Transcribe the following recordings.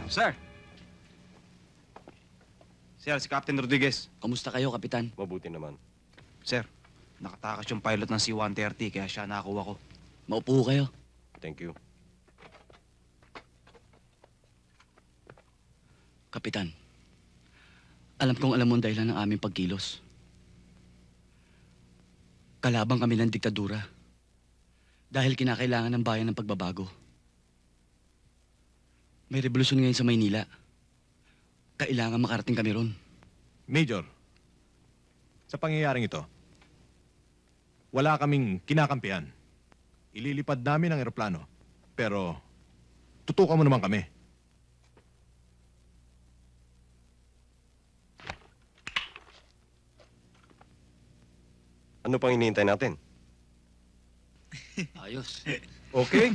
Sir! Sir, si Captain Rodriguez. Kamusta kayo, Kapitan? Mabuti naman. Sir, nakatakas yung pilot ng C-130 kaya siya nakakuha ko. Maupo kayo. Thank you. Kapitan, alam kong alam mo ang dahilan ng aming pagkilos. Kalabang kami ng diktadura. Dahil kinakailangan ng bayan ng pagbabago. May revolusyon ngayon sa Maynila. Kailangan makarating kami ron. Major, sa pangyayaring ito, wala kaming kinakampihan. Ililipad namin ang eroplano. Pero, tutukan mo naman kami. Ano pang hinihintay natin? Ayos. Okay?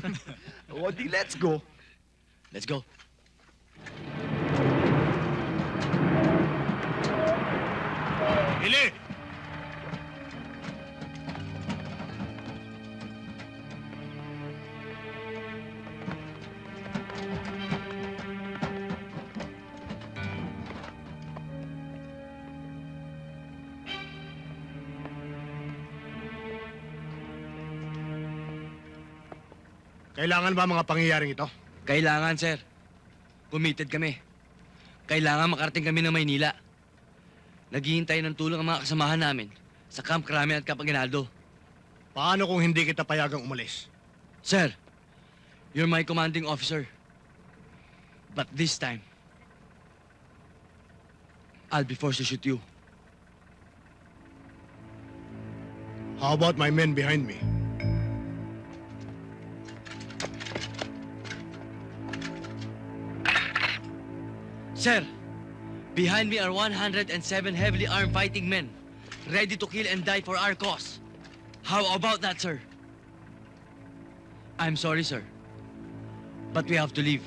O di, let's go. Let's go. Ili! Kailangan ba mga pangyayaring ito? Kailangan, sir. Committed kami. Kailangan makarating kami ng Maynila. Naghihintay ng tulong ang mga kasamahan namin sa Camp Crame at Camp Aguinaldo. Paano kung hindi kita payagang umalis? Sir, you're my commanding officer. But this time, I'll be forced to shoot you. How about my men behind me? Sir, behind me are 107 heavily armed fighting men, ready to kill and die for our cause. How about that, sir? I'm sorry, sir, but we have to leave.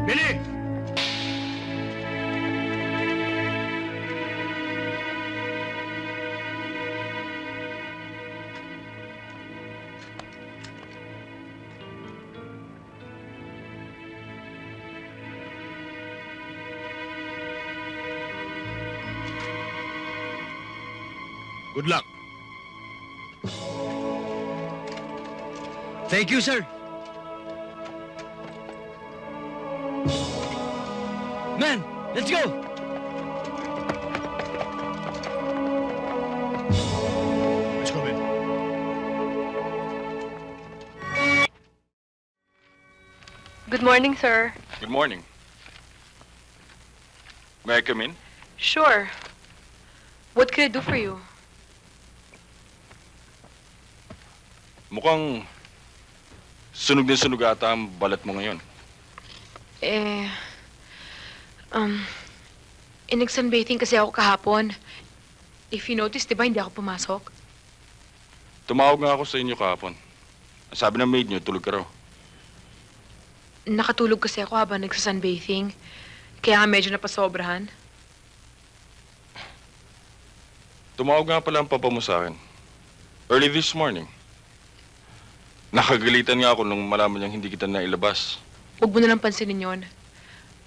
Billy! Good luck. Thank you, sir. Men, let's go! Let's go, Ben. Good morning, sir. Good morning. May I come in? Sure. What can I do for you? Mukhang sunog na sunog ata ang balat mo ngayon. Inag-sunbathing kasi ako kahapon. If you notice, di ba hindi ako pumasok? Tumawag nga ako sa inyo kahapon. Ang sabi ng maid niyo, tulog ka raw. Nakatulog kasi ako habang nagsa-sunbathing. Kaya nga medyo napasobrahan. Tumawag nga pala ang papa mo sa akin. Early this morning. Nakagalitan nga ako nung malaman niyang hindi kita nailabas. Huwag mo na lang pansinin yon.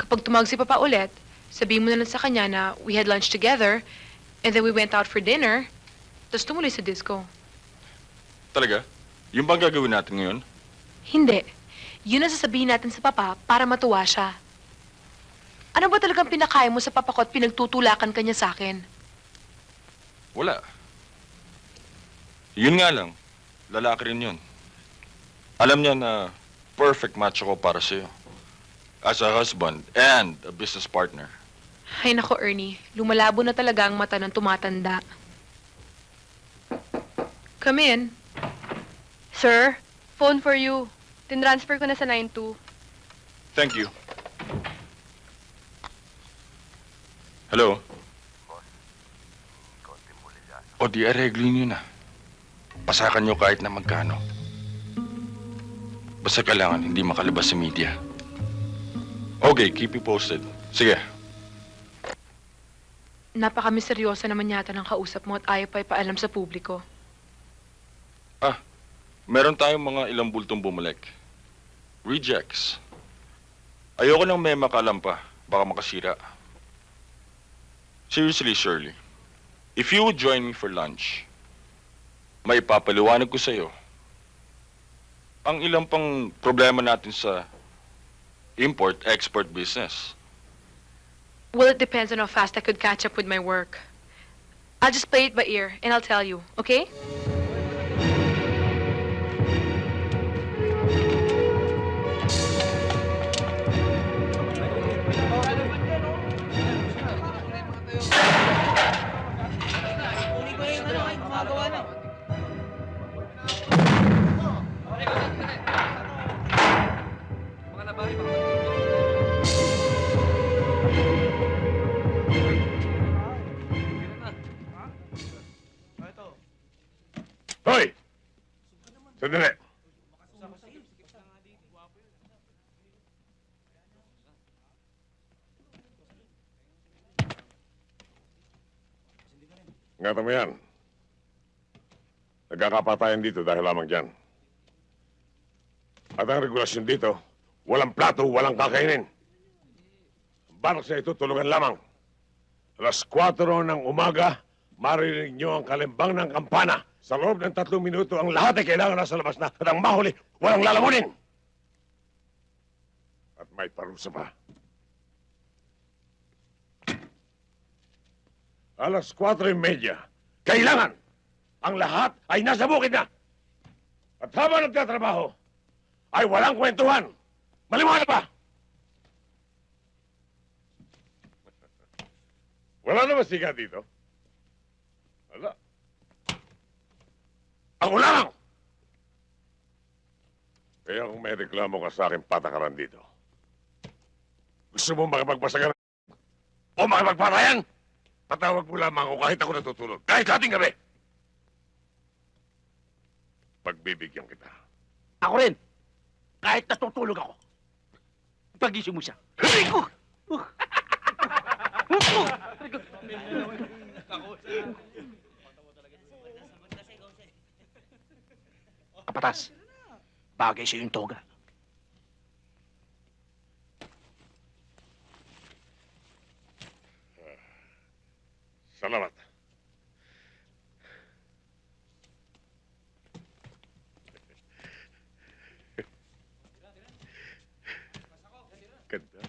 Kapag tumawag si Papa ulit, sabihin mo na lang sa kanya na we had lunch together, and then we went out for dinner, tapos tumuloy sa disco. Talaga? Yung bang gagawin natin ngayon? Hindi. Yun ang sasabihin natin sa Papa para matuwa siya. Ano ba talagang pinakain mo sa Papa ko at pinagtutulakan ka niya sa akin? Wala. Yun nga lang. Lalaki rin yun. Alam niya na perfect match ako para sa'yo. As a husband and a business partner. Ay nako, Ernie. Lumalabo na talaga ang mata ng tumatanda. Come in. Sir, phone for you. Tinransfer ko na sa 92. Thank you. Hello? O di areglo nyo na. pasakan nyo kahit na magkano. Basta kailangan hindi makalabas sa media. Okay, keep you posted. Sige. Napaka-misteryosa naman yata ng kausap mo at ayaw pa ipaalam sa publiko. Meron tayong mga ilang bultong bumalik. Rejects. Ayoko nang may makalam pa. Baka makasira. Seriously, Shirley. If you would join me for lunch, may ipapaliwanag ko sa'yo ang ilang pang problema natin sa import-export business. Well, it depends on how fast I could catch up with my work. I'll just play it by ear and I'll tell you, okay? Hoy! Sandali. Ingatan mo yan. Nagkakapatayan dito dahil lamang dyan. At ang regulasyon dito, walang plato, walang kakainin. Ang barak sa ito, tulungan lamang. Alas 4 ng umaga, maririnig nyo ang kalimbang ng kampana. Sa loob ng 3 minuto, ang lahat ay kailangan nasa labas na. At ang mahuli, walang lalamunin. At may parusa pa. Alas 4:30, kailangan ang lahat ay nasa bukid na. At habang nagtatrabaho, ay walang kwentuhan. Maliwanag ba? Wala naman siga dito. Wala. Ako lang! Kaya kung may reklamo ka sa akin patakaran dito, gusto mo makipagpasagan o makipagpatayan? Patawag mo lamang ako kahit ako natutulog. Kahit ating gabi. Pagbibigyan kita. Ako rin. Kahit natutulog ako. Pagising mo siya. Kapatas. Bagay sa'yo yung toga. Salamat. Ganda.